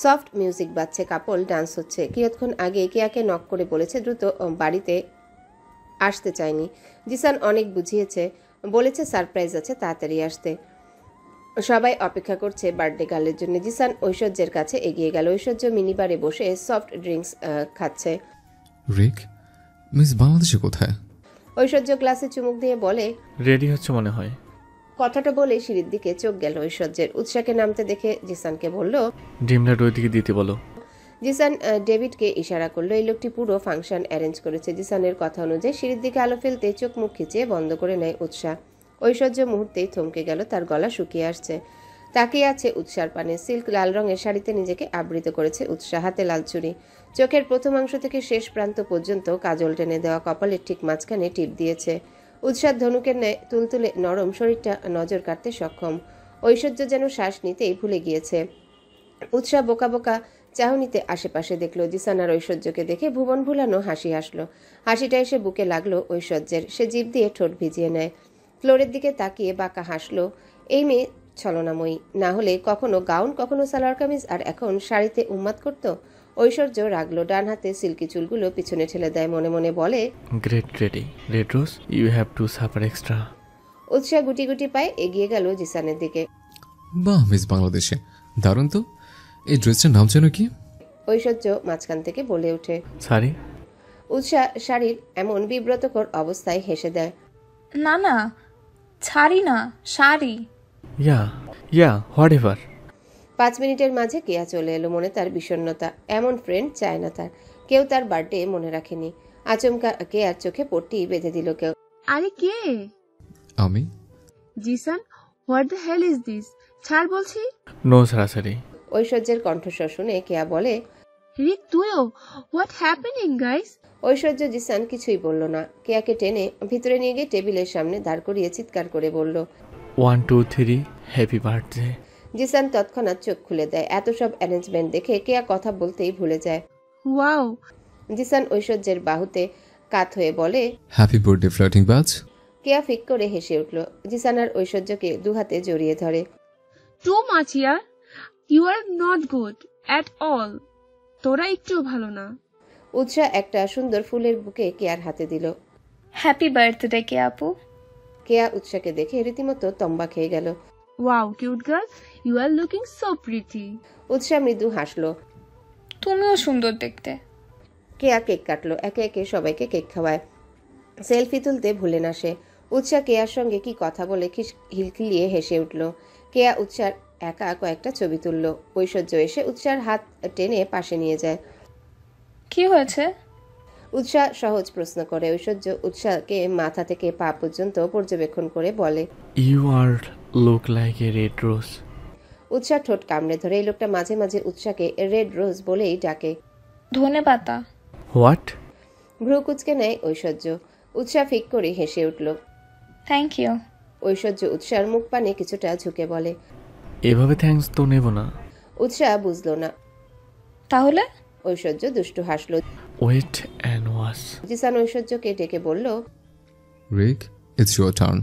Soft music বাজছে, couple dance হচ্ছে। কিয়ৎক্ষণ আগে কেয়াকে নক করে বলেছে দ্রুত বাড়িতে আসতে চায়নি। জিসান অনেক বুঝিয়েছে, বলেছে সারপ্রাইজ আছে, তাড়াতাড়ি আসতে। সবাই অপেক্ষা করছে বার্থডে গার্লের জন্য। জিসান ঐশ্বর্যের কাছে এগিয়ে গেল। ঐশ্বর্য মিনিবারে বসে সফট ড্রিঙ্কস খাচ্ছে। রিক, মিস বাংলাদেশে কোথায়? ঐশ্বর্য গ্লাসে চুমুক দিয়ে বলে, রেডি হচ্ছে মনে হয়। কথাটা বলে সিঁড়ির দিকে চোখ গেল ঐশ্বর্যের। উৎসাকে নামতে দেখে জিসানকে বলল, ডিমলাইট ওই দিকে দিতে বলো। জিসান ডেভিডকে ইশারা করলো। এই লোকটি পুরো ফাংশন অ্যারেঞ্জ করেছে। জিসানের কথা অনুযায়ী সিঁড়ির দিকে আলো ফেলতে চোখ মুখ খিচিয়ে বন্ধ করে নেয় উৎসাহ। ঐশ্বর্য মুহূর্তেই থমকে গেল, তার গলা শুকিয়ে আসছে। তাকিয়ে আছে উৎসার পানে। সিল্ক লাল রঙের শাড়িতে নিজেকে আবৃত করেছে উৎসাহ, হাতে লাল চুড়ি। চোখের প্রথমাংশ থেকে শেষ প্রান্ত পর্যন্ত কাজল টেনে দেওয়া, কপালের ঠিক মাঝখানে টিপ দিয়েছে। উৎসাহ ধনুকের ন্যায় তুলতুলে নরম শরীরটা নজর কাটতে সক্ষম। ঐশ্বর্য যেন শ্বাস নিতেই ভুলে গিয়েছে। উৎসাহ বোকা বোকা চাহনিতে আশেপাশে দেখলো। জিসান আর ঐশ্বর্যকে দেখে ভুবন ভুলানো হাসি হাসলো। হাসিটা এসে বুকে লাগলো ঐশ্বর্যের। সে জিভ দিয়ে ঠোঁট ভিজিয়ে নেয়। ফ্লোরের দিকে তাকিয়ে বাঁকা হাসলো। এই মেয়ে ছলনাময়ী, না হলে কখনো গাউন, কখনো সালোয়ার কামিজ, আর এখন শাড়িতে উন্মাদ করত। ঐশ্বর্য রাগলো, ডান হাতে সিল্কি চুলগুলো পিছনে ঠেলে দেয়। মনে মনে বলে, great ready red rose, you have to suffer extra. উৎসাহ গুটি গুটি পায়ে এগিয়ে গেল জিসানের দিকে। বাহ মিস বাংলাদেশে, দারুণ তো। এই ড্রেসটার নাম যেন কি? ঐশ্বর্য মাঝখান থেকে বলে ওঠে। সারি। উৎসাহ শাড়ির এমন বিব্রতকর অবস্থায় হেসে দেয়। না না, ছাড়ি না, শাড়ি। ইয়া ইয়া হোয়াট এভার। 5 মিনিটের মাঝে কেয়া চলে এলো। মনে তার বিষণ্ণতা। এমন ফ্রেন্ড চায় না তার। কেউ তার বার্থডে মনে রাখেনি। আচমকা কেয়ার চোখে পট্টি বেঁধে দিল কেউ। আরে কে? আমি। Zisan, what the hell is this? ছাড় বলছি। নো সারাসারি। ঐশ্বর্যের কণ্ঠস্বর শুনে কেয়া বলে, রিক তুইও? What happening guys? Aishwarya Zisan কিছুই বলল না। কেয়াকে টেনে ভিতরে নিয়ে গিয়ে টেবিলের সামনে দাঁড় করিয়ে চিৎকার করে বলল, 1 2 3 হ্যাপি বার্থডে। জিসান তৎক্ষণাৎ চোখ খুলে দেয়। এত সব অ্যারেঞ্জমেন্ট দেখে কেয়া কথা বলতেই ভুলে যায়। ওয়াও। জিসান ঐশ্বর্যের বাহুতে কাত হয়ে বলে, হ্যাপি বার্থডে ফ্লার্টিং বাজ। কেয়া ফিক করে হেসে উঠল। জিসান আর ঐশ্বর্যকে দুহাতে জড়িয়ে ধরে। টু মাচ ইয়ার, you are not good at all. তোরা একটু ভালো না। উৎসাহ একটা সুন্দর ফুলের বুকে কেয়ার হাতে দিল। হ্যাপি বার্থডে কে আপু। কেয়া উৎসাহকে দেখে রীতিমতো তম্বা খেয়ে গেল। Wow cute girl, you are looking so pretty. উৎসাহ মৃদু হাসলো। তুমিও সুন্দর দেখতে। কেয়া কেক কাটলো। একে একে সবাইকে কেক খাওয়ায়। সেলফি তুলতে ভুলে না সে। উৎসাহ কেয়ার সঙ্গে কি কথা বলে হিলখিলিয়ে হেসে উঠল। কেয়া উৎসার একা কয়েকটা ছবি তুলল। ঐশ্বর্য এসে উৎসার হাত টেনে পাশে নিয়ে যায়। কি হয়েছে? উৎসাহ সহজ প্রশ্ন করে। ঐশ্বর্য উৎসাহকে মাথা থেকে পা পর্যন্ত পর্যবেক্ষণ করে বলে, you are look like a red rose. উৎসাহ ঠোঁট কামড়ে ধরে। এই লোকটা মাঝে মাঝে উৎসাহকে রেড রোজ বলেই ডাকে। ধনে পাতা। হোয়াট? ভ্রু কুচকে নেয় ঐশ্বর্য। উৎসাহ ফিক করে হেসে উঠল। Thank you. ঐশ্বর্য উৎসার মুখ পানে কিছুটা ঝুঁকে বলে, এভাবে থ্যাঙ্কস তো নেব না। উৎসাহ বুঝলো না। তাহলে? ঐশ্বর্য দুষ্টু হাসলো। Wait and watch. জিসান ঐশ্বর্যকে ডেকে বলল, রিক, ইটস ইউর টার্ন।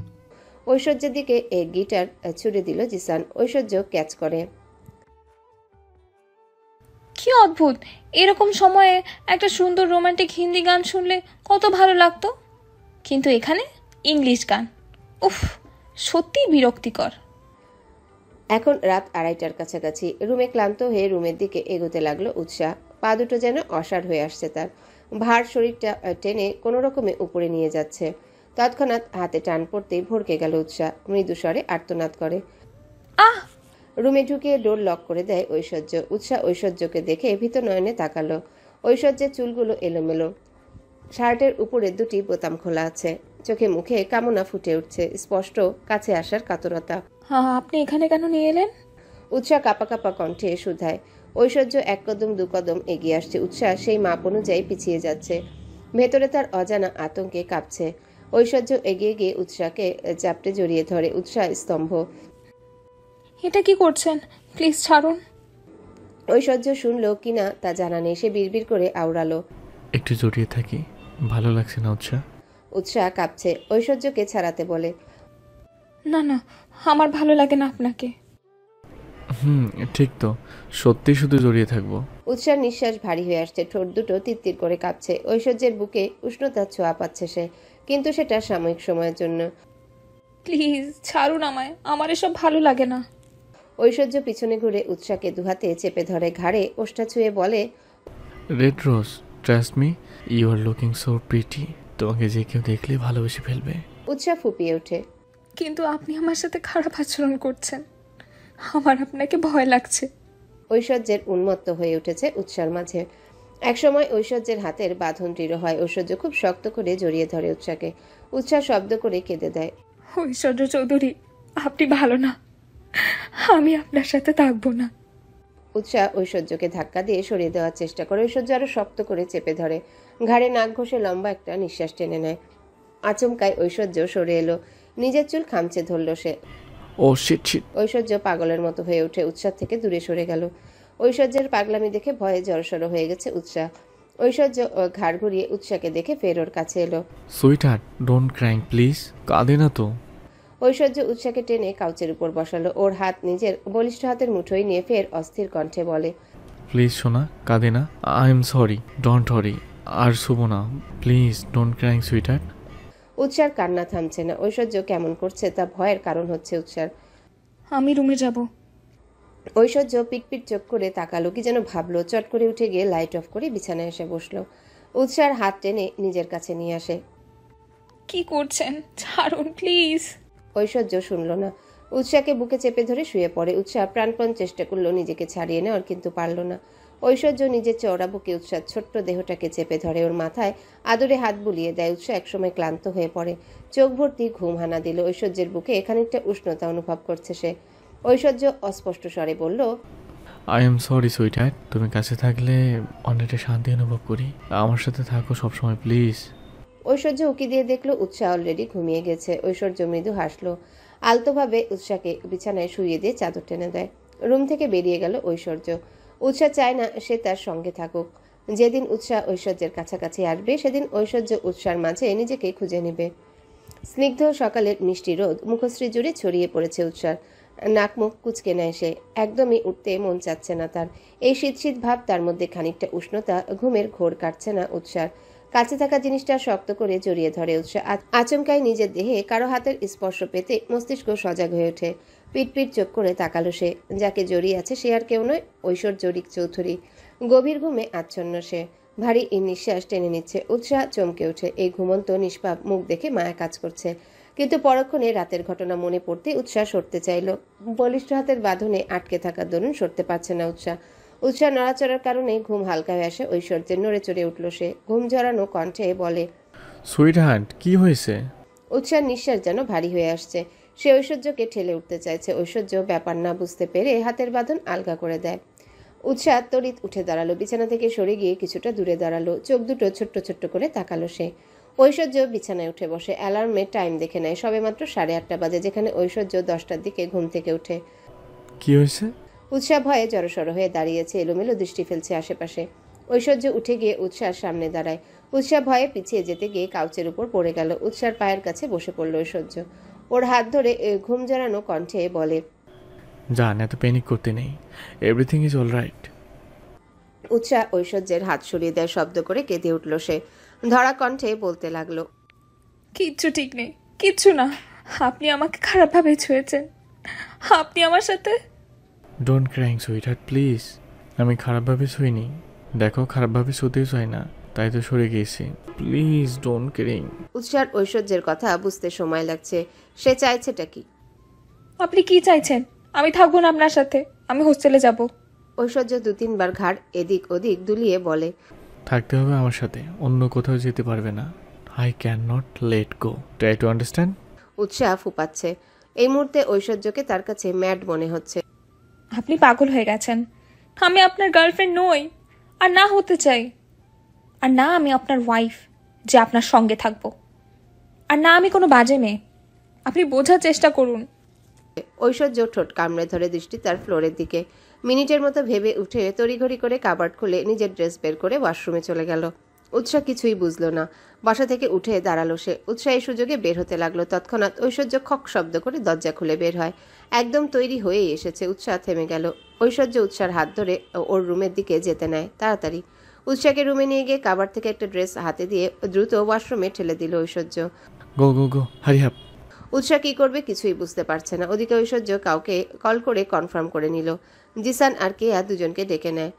ঐশ্বর্যের দিকে গিটার ছুড়ে দিল জিসান। ঐশ্বর্য ক্যাচ করে। কি অদ্ভুত, এরকম সময়ে একটা সুন্দর রোমান্টিক হিন্দি গান শুনলে কত ভালো লাগতো, কিন্তু এখানে ইংলিশ গান। উফ, সত্যিই বিরক্তিকর। এখন রাত 2:30টার কাছাকাছি। রুমে ক্লান্ত হয়ে রুমের দিকে এগোতে লাগলো উৎসাহ। পা দুটো যেন অসাড় হয়ে আসছে তার। ভার শরীরটা টেনে কোনো রকমে উপরে নিয়ে যাচ্ছে। তৎক্ষণাৎ হাতে টান পড়তেই ভরকে গেল উৎসাহ। মৃদু স্বরে আর্তনাদ করে। আহ! রুমে ঢুকিয়ে ডোর লক করে দেয় ঐশ্বর্য। উৎসাহ ঐশ্বর্যকে দেখে ভীত নয়নে তাকালো। ঐশ্বর্যের চুলগুলো এলোমেলো। শার্টের উপরে 2টি বোতাম খোলা আছে। চোখে মুখে কামনা ফুটে উঠছে, স্পষ্ট কাছে আসার কাতরতা। আপনি এখানে কেন নিয়ে এলেন? উৎসাহ কাপা কাপা কণ্ঠে শুধায়। ঐশ্বর্য 1 কদম 2 কদম এগিয়ে আসছে। উৎসাহ সেই মাপ অনুযায়ী পিছিয়ে যাচ্ছে। ভেতরে তার অজানা আতঙ্কে কাঁপছে। ঐশ্বর্য এগিয়ে গিয়ে উৎসাহকে চাপটে জড়িয়ে ধরে। উৎসাহ স্তম্ভ। এটা কি করছেন? প্লিজ ছাড়ুন। ঐশ্বর্য শুনল কিনা তা জানা নেই। সে বিড়বিড় করে আওড়ালো, একটু জড়িয়ে থাকি, ভালো লাগছে না উৎসাহ? উৎসাহ কাঁপছে। ঐশ্বর্যকে ছাড়াতে বলে, না না, আমার ভালো লাগে না আপনাকে। ঠিক তো, সত্যি শুধু জড়িয়ে থাকবো। উৎসার নিঃশ্বাস ভারী হয়ে আসছে, ঠোঁট দুটো তিরতির করে কাঁপছে। ঐশ্বর্যের বুকে উষ্ণতার ছোঁয়া পাচ্ছে সে, কিন্তু সেটা সাময়িক সময়ের জন্য। প্লিজ ছাড়ুন আমায়, আমার এসব ভালো লাগে না। ঐশ্বর্য পিছনে ঘুরে উৎসাকে দুহাতে চেপে ধরে, ঘাড়ে ওষ্ঠা ছুঁয়ে বলে, red rose, trust me, you are looking so pretty. তোমাকে যে কেউ দেখলে ভালোবেসে ফেলবে। উৎসা ফুপিয়ে ওঠে। কিন্তু আপনি আমার সাথে খারাপ আচরণ করছেন, আমার আপনাকে ভয় লাগছে। ঐশ্বর্যের উন্মত্ত হয়ে উঠেছে উৎসার মাঝে। একসময় ঐশ্বর্যের হাতের বাঁধন দৃঢ় হয়। ঐশ্বর্য খুব শক্ত করে জড়িয়ে ধরে উৎসাকে। উৎসা শব্দ করে কেঁদে দেয়। ঐশ্বর্য চৌধুরী, আপনি ভালো না, আমি আপনার সাথে থাকবো না। উৎসা ঐশ্বর্যকে ধাক্কা দিয়ে সরিয়ে দেওয়ার চেষ্টা করে। ঐশ্বর্য আরো শক্ত করে চেপে ধরে, ঘাড়ে নাক ঘষে লম্বা একটা নিঃশ্বাস টেনে নেয়। আচমকায় ঐশ্বর্য সরে এলো, নিজের চুল খামচে ধরল সে। ও শিট শিট। ঐশ্বর্য পাগলের মতো হয়ে উঠে উৎসার থেকে দূরে সরে গেল। ঐশ্বর্যের পাগলামি দেখে ভয়ে জড়সড় হয়ে গেছে উৎসা। ঐশ্বর্য ঘাড় ঘুরিয়ে উৎসাকে দেখে ফের ওর কাছে এলো। Sweet heart, don't crying please. কাঁদে না তো। ঐশ্বর্য উৎসাকে টেনে কাউচের উপর বসালো। ওর হাত নিজের বলিষ্ঠ হাতের মুঠোয় নিয়ে ফের অস্থির কণ্ঠে বলে, প্লিজ সোনা, কাঁদে না। I am sorry, don't worry. আর শুভ না, please don't crying sweetheart. উৎসার কান্না থামছে না। ঐশ্বর্য কেমন করছে তা ভয়ের কারণ হচ্ছে উৎসার। আমি রুমে যাব। ঐশ্বর্য পিটপিট চোখ করে তাকালো, কি যেন ভাবলো। চট করে উঠে গিয়ে লাইট অফ করে বিছানায় এসে বসলো। উৎসার হাত টেনে নিজের কাছে নিয়ে আসে। কি করছেন, ছাড়ুন প্লিজ। ঐশ্বর্য শুনল না, উৎসাকে বুকে চেপে ধরে শুয়ে পড়ে। উৎসাহ প্রাণপণ চেষ্টা করলো নিজেকে ছাড়িয়ে নেওয়ার, কিন্তু পারল না। ঐশ্বর্য নিজের চওড়া বুকে উৎসার ছোট্ট দেহটাকে চেপে ধরে, ওর মাথায় আদরে হাত বুলিয়ে দেয়। উৎসাহ একসময় ক্লান্ত হয়ে পড়ে, চোখ ভর্তি ঘুম হানা দিল। ঐশ্বর্যের বুকে খানিকটা উষ্ণতা অনুভব করছে সে। ঐশ্বর্য অস্পষ্ট স্বরে বলল, I am sorry sweet heart, তুমি কাছে থাকলে অনেকটা শান্তি অনুভব করি। আমার সাথে থাকো সবসময় প্লিজ। ঐশ্বর্য উকি দিয়ে দেখলো উৎসাহ অলরেডি ঘুমিয়ে গেছে। ঐশ্বর্য মৃদু হাসলো, আলতোভাবে উৎসাকে বিছানায় শুইয়ে দিয়ে চাদর টেনে দেয়। রুম থেকে বেরিয়ে গেল ঐশ্বর্য। উৎসাহ চায় না সে তার সঙ্গে থাকুক। যেদিন উৎসাহ ঐশ্বর্যের কাছাকাছি আসবে, সেদিন ঐশ্বর্য উৎসার মাঝে নিজেকে খুঁজে নেবে। স্নিগ্ধ সকালের মিষ্টি রোদ মুখশ্রী জুড়ে ছড়িয়ে পড়েছে উৎসার। নাক মুখ কুচকে নেয় সে, একদমই উঠতে মন চাচ্ছে না তার। এই শীত শীত ভাব, তার মধ্যে খানিকটা উষ্ণতা, ঘুমের ঘোর কাটছে না উৎসার। কাছে থাকা জিনিসটা শক্ত করে জড়িয়ে ধরে উৎসাহ। আচমকাই নিজের দেহে কারো হাতের স্পর্শ পেতে মস্তিষ্ক সজাগ হয়ে ওঠে। পিটপিট চোখ করে তাকালো সে। যাকে জড়িয়ে আছে সে আর কেউ নয়, ঐশ্বর্য চৌধুরী। গভীর ঘুমে আচ্ছন্ন সে, ভারী নিঃশ্বাস টেনে নিচ্ছে। উৎসাহ চমকে ওঠে। এই ঘুমন্ত নিষ্পাপ মুখ দেখে মায়া কাজ করছে, কিন্তু পরক্ষণে রাতের ঘটনা মনে পড়তে উৎসাহ সরতে চাইল। বলিষ্ঠ হাতের বাঁধনে আটকে থাকার দরুন সরতে পারছে না উৎসাহ। উৎসাহ নড়াচড়ার কারণে ঘুম হালকা হয়ে আসে ঐশ্বর্যের। নড়ে চড়ে উঠল সে, ঘুম জড়ানো কণ্ঠে বলে, সুইট হার্ট, কি হয়েছে? উৎসার নিঃশ্বাস যেন ভারী হয়ে আসছে। সে ঐশ্বর্যকে ঠেলে উঠতে চাইছে। ঐশ্বর্য ব্যাপার না বুঝতে পেরে হাতের বাঁধন আলগা করে দেয়। উৎসাহ তড়িৎ উঠে দাঁড়ালো, বিছানা থেকে সরে গিয়ে কিছুটা দূরে দাঁড়ালো। চোখ দুটো ছোট্ট ছোট্ট করে তাকালো সে। ঐশ্বর্য বিছানায় উঠে বসে, অ্যালার্মে টাইম দেখে নেয়। সবেমাত্র 8:30 বাজে, যেখানে ঐশ্বর্য 10টার দিকে ঘুম থেকে ওঠে। কি হয়েছে? উৎসাহ ভয়ে জড়সড় হয়ে দাঁড়িয়েছে, এলোমেলো দৃষ্টি ফেলছে আশেপাশে। ঐশ্বর্য উঠে গিয়ে উৎসার সামনে দাঁড়ায়। উৎসাহ ভয়ে পিছিয়ে যেতে গিয়ে কাউচের উপর পড়ে গেল। উৎসার পায়ের কাছে বসে পড়ল ঐশ্বর্য। ওর হাত ধরে ঘুম জড়ানো কণ্ঠে বলে, জান, এত প্যানিক করতে নেই, এভরিথিং ইজ অল রাইট। উৎসাহ ঐশ্বর্যের হাত সরিয়ে দেয়। শব্দ করে কেঁদে উঠল সে, ধরা কণ্ঠে বলতে লাগলো, কিচ্ছু ঠিক নেই, কিচ্ছু না। আপনি আমাকে খারাপভাবে ছুঁয়েছেন, আপনি আমার সাথে। Don't crying sweet heart please. আমি খারাপভাবে শুইনি, দেখো খারাপভাবে শুতেও চাই না, তাই তো সরে গিয়েছি। Please don't crying. উৎসার ঐশ্বর্যের কথা বুঝতে সময় লাগছে। সে চাইছেটা কি? আপনি কি চাইছেন? আমি থাকবো না আপনার সাথে, আমি হোস্টেলে যাব। ঐশ্বর্য 2-3 বার ঘাড় এদিক ওদিক দুলিয়ে বলে, থাকতে হবে আমার সাথে, অন্য কোথাও যেতে পারবে না। I can not let go, try to understand. উৎসাহ ফুপাচ্ছে। এই মুহূর্তে ঐশ্বর্যকে তার কাছে ম্যাড মনে হচ্ছে। আপনি পাগল হয়ে গেছেন। আমি আপনার গার্লফ্রেন্ড নই, আর না হতে চাই। আর না আমি আপনার ওয়াইফ যে আপনার সঙ্গে থাকবো। আর না আমি কোনো বাজে মেয়ে। আপনি বোঝার চেষ্টা করুন। ঐশ্বর্য ঠোঁট কামড়ে ধরে দৃষ্টি তার ফ্লোরের দিকে। মিনিটের মতো ভেবে উঠে তড়িঘড়ি করে কাবার্ড খুলে নিজের ড্রেস বের করে ওয়াশরুমে চলে গেল। উৎসাহ কিছুই বুঝলো না। বাসা থেকে উঠে দাঁড়ালো সে। উৎসাহ এই সুযোগে বের হতে লাগলো। তৎক্ষণাৎ ঐশ্বর্য খক শব্দ করে দরজা খুলে বের হয়। একদম তৈরি হয়েই এসেছে। উৎসাহ থেমে গেল। ঐশ্বর্য উৎসার হাত ধরে ওর রুমের দিকে যেতে নেয়। তাড়াতাড়ি উৎসাহকে রুমে নিয়ে গিয়ে কাবার থেকে একটা ড্রেস হাতে দিয়ে দ্রুত ওয়াশরুমে ঠেলে দিল ঐশ্বর্য। গো গো গো, হারি হাপ। উৎসাহ কি করবে কিছুই বুঝতে পারছে না। ওদিকে ঐশ্বর্য কাউকে কল করে কনফার্ম করে নিল। জিসান আর কেয়া দুজনকে ডেকে নেয়।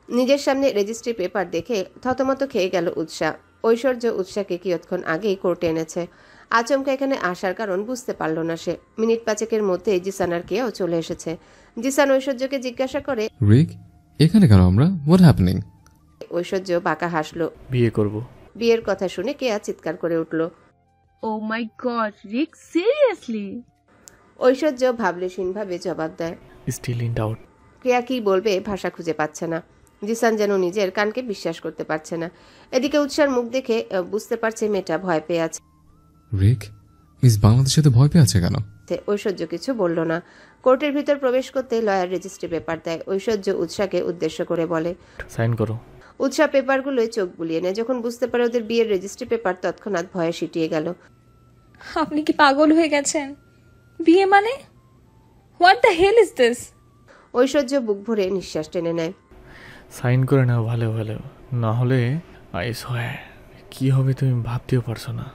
নিজের সামনে রেজিস্ট্রি পেপার দেখে থতমত খেয়ে গেল উৎসাহ। ঐশ্বর্য উৎসাহকে কিয়ৎক্ষণ আগেই কোর্টে এনেছে। আচমকা এখানে আসার কারণ বুঝতে পারল না সে। মিনিট 5 মধ্যে জিসান আর কেয়াও চলে এসেছে। জিসান ঐশ্বর্যকে জিজ্ঞাসা করে, রিক, এখানে কেন আমরা? What happening? ঐশ্বর্য বাঁকা হাসলো। বিয়ে করব। বিয়ের কথা শুনে কেয়া চিৎকার করে উঠল। ও মাই গড রিক, সিরিয়াসলি? ঐশ্বর্য ভাবলেশীনভাবে জবাব দেয়। Still in doubt. কেয়া কি বলবে ভাষা খুঁজে পাচ্ছে না। জিসান যেন নিজের কানকে বিশ্বাস করতে পারছে না। এদিকে উৎসার মুখ দেখে বুঝতে পারছে মেয়েটা ভয় পেয়ে আছে। রিক, মিস বাংলাদেশে তো ভয় পেয়ে আছে কেন? ঐশ্বর্য কিছু বলল না। কোর্টের ভিতর প্রবেশ করতে লয়ার রেজিস্ট্রি পেপার দেয়। ঐশ্বর্য উৎসাকে উদ্দেশ্য করে বলে। সাইন করো। উৎসাহ পেপারগুলোয় চোখ বুলিয়ে নেয়। যখন বুঝতে পারে ওদের বিয়ের রেজিস্ট্রি পেপার, তৎক্ষণাৎ ভয়ে সিটিয়ে গেল। আপনি কি পাগল হয়ে গেছেন? বিয়ে মানে? What the hell is this? Aishwarya বুক ভরে নিঃশ্বাস টেনে নেয়। সাইন করে নাও ভালো ভালো, না হলে আইস হয় কি হবে তুমি ভাবতেও পারছো না।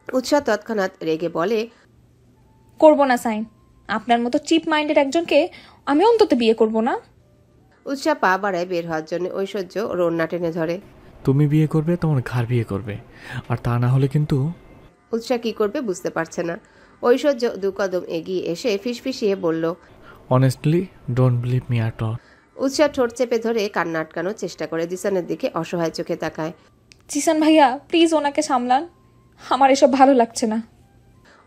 উৎসাহ তৎক্ষণাৎ রেগে বলে, করব না সাইন। আপনার মতো চিপ মাইন্ডের একজনকে আমি অন্তত বিয়ে করব না। উৎসাহ পা বাড়ায় বের হওয়ার জন্য। ঐশ্বর্য ওর ওড়না টেনে ধরে। তুমি বিয়ে করবে, তোমার ঘর বিয়ে করবে, আর তা না হলে কিন্তু। উৎসাহ কি করবে বুঝতে পারছে না। ঐশ্বর্য 2 কদম এগিয়ে এসে ফিসফিসিয়ে বলল, honestly don't believe me at all. উৎসাহ ঠোঁট চেপে ধরে কান্না আটকানোর চেষ্টা করে। জিসানের দিকে অসহায় চোখে তাকায়। জিসান ভাইয়া প্লিজ ওনাকে সামলান, আমার এসব ভালো লাগছে না।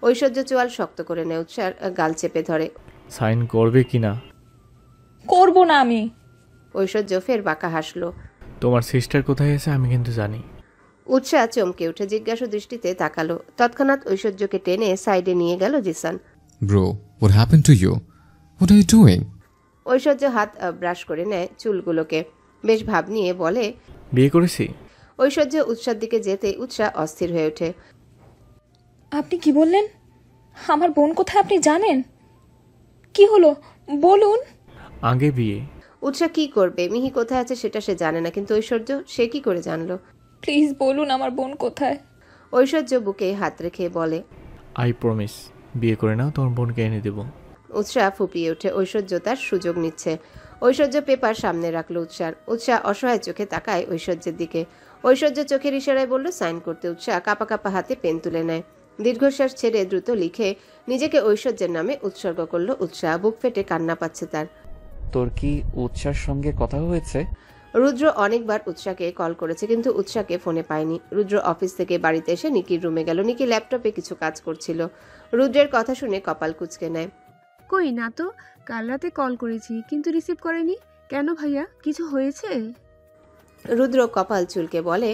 ঐশ্বর্য চোয়াল শক্ত করে নেয়। উৎসার গাল চেপে ধরে। সাইন করবে কি না? করব না আমি। ঐশ্বর্য ফের বাঁকা হাসলো। তোমার সিস্টার কোথায় আছে আমি কিন্তু জানি। উৎসাহ চমকে উঠে জিজ্ঞাসু দৃষ্টিতে তাকালো। তৎক্ষণাৎ ঐশ্বর্যকে টেনে সাইডে নিয়ে গেল Zisan. Bro, what happen to you? What are you doing? Aishwarya হাত ব্রাশ করে নেয় চুলগুলোকে। বেশ ভাব নিয়ে বলে, বিয়ে করেছি। ঐশ্বর্য উৎসার দিকে যেতে উৎসাহ অস্থির হয়ে ওঠে। আপনি কি বললেন? আমার বোন কোথায় আপনি জানেন? কি হলো বলুন। আগে বিয়ে। উৎসাহ কি করবে? মিহি কোথায় আছে সেটা সে জানে না, কিন্তু ঐশ্বর্য সে কি করে জানলো? প্লিজ বলুন আমার বোন কোথায়। ঐশ্বর্য বুকে হাত রেখে বলে, আই প্রমিস, বিয়ে করে নাও, তোমার বোনকে এনে দেবো। উৎসাহ ফুপিয়ে ওঠে। ঐশ্বর্য তার সুযোগ নিচ্ছে। ঐশ্বর্য পেপার সামনে রাখলো উৎসাহ অসহায় চোখে তাকায় ঐশ্বর্যের দিকে। ঐশ্বর্য চোখের ইশারায় বলল সাইন করতে। উৎসাহ কাপা কাপা হাতে পেন তুলে নেয়। দীর্ঘশ্বাস ছেড়ে দ্রুত লিখে নিজেকে ঐশ্বর্যের নামে উৎসর্গ করলো উৎসাহ। বুক ফেটে কান্না পাচ্ছে তার। তোর কি উৎসার সঙ্গে কথা হয়েছে? রুদ্র অনেকবার উৎসাহকে কল করেছে, কিন্তু উৎসাহকে ফোনে পায়নি। রুদ্র অফিস থেকে বাড়িতে এসে নিকির রুমে গেল। নিকি ল্যাপটপে কিছু কাজ করছিল। রুদ্রের কথা শুনে কপাল কুঁচকে নেয়। কই না তো, কাল রাতে কল করেছি কিন্তু রিসিভ করেনি কেন ভাইয়া? কিছু হয়েছে? রুদ্র কপাল চুলকে বলে,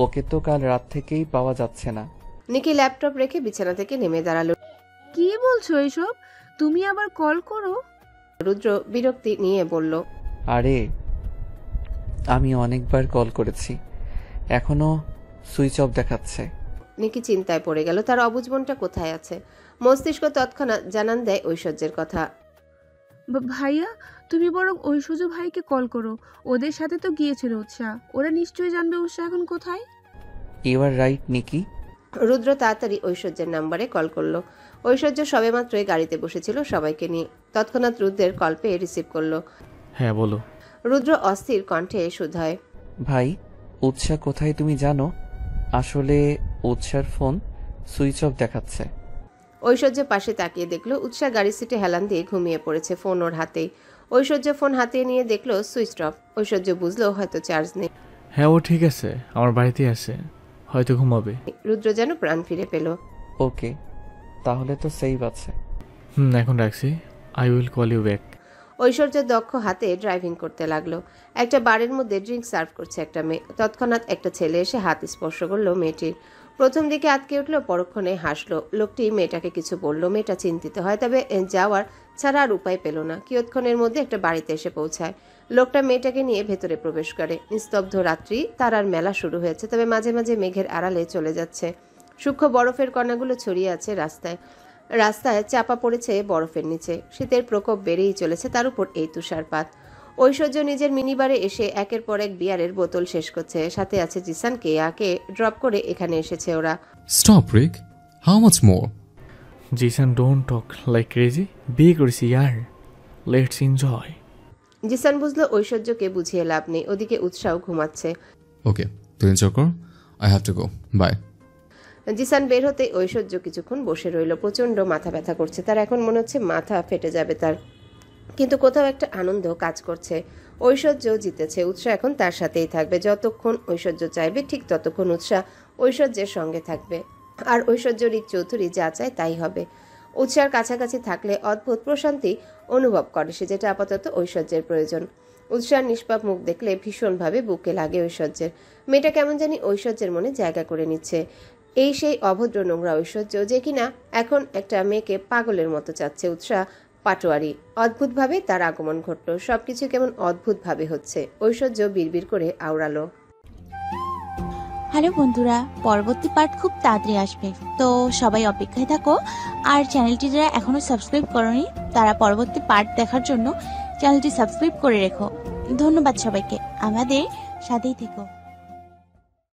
ওকে তো কাল রাত থেকেই পাওয়া যাচ্ছে না। নিকি ল্যাপটপ রেখে বিছানা থেকে নেমে দাঁড়ালো। কি বলছো এসব? তুমি আবার কল করো? রুদ্র বিরক্তি নিয়ে বলল, আরে আমি অনেকবার কল করেছি, এখনো সুইচ অফ দেখাচ্ছে। নিকি চিন্তায় পড়ে গেল। তার অবুঝ বোনটা কোথায় আছে? মস্তিষ্ক তৎক্ষণাৎ জানান দেয় ঐশ্বর্যের কথা। ভাইয়া তুমি বরং ঐশ্বর্য ভাইকে কল করো, ওদের সাথে তো গিয়েছিল উৎসাহ, ওরা নিশ্চয়ই জানবে উৎসাহ এখন কোথায়। ইউ আর রাইট নিকি। রুদ্র তাড়াতাড়ি ঐশ্বর্যের নাম্বারে কল করলো। ঐশ্বর্য সবেমাত্রই গাড়িতে বসেছিল সবাইকে নিয়ে। তৎক্ষণাৎ রুদ্রের কল পেয়ে রিসিভ করলো। হ্যাঁ বলো। রুদ্র অস্থির কণ্ঠে শুধায়, ভাই উৎসাহ কোথায় তুমি জানো? আসলে উৎসার ফোন সুইচ অফ দেখাচ্ছে। ঐশ্বর্য পাশে তাকিয়ে দেখলো উৎসাহ গাড়ির সিটে হেলান দিয়ে ঘুমিয়ে পড়েছে, ফোন ওর হাতেই। ঐশ্বর্য ফোন হাতে নিয়ে দেখলো সুইচ অফ। ঐশ্বর্য বুঝলো হয়তো চার্জ নেই। হ্যাঁ ও ঠিক আছে, আমার বাড়িতেই আছে, হয়তো ঘুমাবে। রুদ্র যেন প্রাণ ফিরে পেল। ওকে, তাহলে তো সেভ আছে। এখন রাখছি, I will call you back. Aishwarya দক্ষ হাতে ড্রাইভিং করতে লাগলো। একটা বারের মধ্যে ড্রিঙ্ক সার্ভ করছে একটা মেয়ে। তৎক্ষণাৎ একটা ছেলে এসে হাত স্পর্শ করলো মেয়েটির। প্রথম দিকে আটকে উঠলো, পরক্ষণে হাসলো। লোকটি মেয়েটাকে কিছু বলল। মেয়েটা চিন্তিত হয়, তবে যাওয়ার ছাড়া আর উপায় পেল না। কিয়ৎক্ষণের মধ্যে একটা বাড়িতে এসে পৌঁছায়। লোকটা মেয়েটাকে নিয়ে ভেতরে প্রবেশ করে। নিস্তব্ধ রাত্রি, তারার মেলা শুরু হয়েছে, তবে মাঝে মাঝে মেঘের আড়ালে চলে যাচ্ছে। সূক্ষ্ম বরফের কণাগুলো ছড়িয়ে আছে রাস্তায়। রাস্তায় চাপা পড়েছে বরফের নিচে। শীতের প্রকোপ বেড়েই চলেছে, তার উপর এই তুষারপাত। ঐশ্বর্য নিজের মিনিবারে এসে একের পর এক বিয়ারের বোতল শেষ করছে। সাথে আছে জিসান, কেয়াকে ড্রপ করে এখানে এসেছে ওরা। Stop Rick, how much more? Jisan don't talk like crazy, বিয়ে করেছি ইয়ার, লেটস এনজয়। জিসান বুঝলো ঐশ্বর্যকে বুঝিয়ে লাভ নেই, ওদিকে উৎসাহ ঘুমাচ্ছে। ওকে, তুই এনজয় কর, I have to go, bye. Jisan বের হতে ঐশ্বর্য কিছুক্ষণ বসে রইল। প্রচন্ড মাথা ব্যথা করছে তার, এখন মনে হচ্ছে মাথা ফেটে যাবে তার। কিন্তু কোথাও একটা আনন্দ কাজ করছে। ঐশ্বর্য জিতেছে, উৎসাহ এখন তার সাথেই থাকবে। যতক্ষণ ঐশ্বর্য চাইবে ঠিক ততক্ষণ উৎসাহ ঐশ্বর্যের সঙ্গে থাকবে। আর ঐশ্বর্য রিক চৌধুরী যা চায় তাই হবে। উৎসাহের কাছাকাছি থাকলে অদ্ভুত প্রশান্তি অনুভব করে সে, যেটা আপাতত ঐশ্বর্যের প্রয়োজন। উৎসাহের নিষ্পাপ মুখ দেখলে ভীষণভাবে বুকে লাগে ঐশ্বর্যের। মেয়েটা কেমন জানি ঐশ্বর্যের মনে জায়গা করে নিচ্ছে। এই সেই অভদ্র নোংরা ঐশ্বর্য যে কিনা এখন একটা মেয়েকে পাগলের মতো চাচ্ছে। উৎসাহ পাটোয়ারি। অদ্ভুতভাবে তার আগমন ঘটল। সবকিছু কেমন অদ্ভুতভাবে হচ্ছে। ঐশ্বর্য বিড়বিড় করে আওড়ালো, হ্যালো বন্ধুরা, পরবর্তী পার্ট খুব তাড়াতাড়ি আসবে, তো সবাই অপেক্ষায় থাকো। আর চ্যানেলটি যারা এখনো সাবস্ক্রাইব করোনি তারা পরবর্তী পার্ট দেখার জন্য চ্যানেলটি সাবস্ক্রাইব করে রেখো। ধন্যবাদ সবাইকে, আমাদের সাথেই থেকো।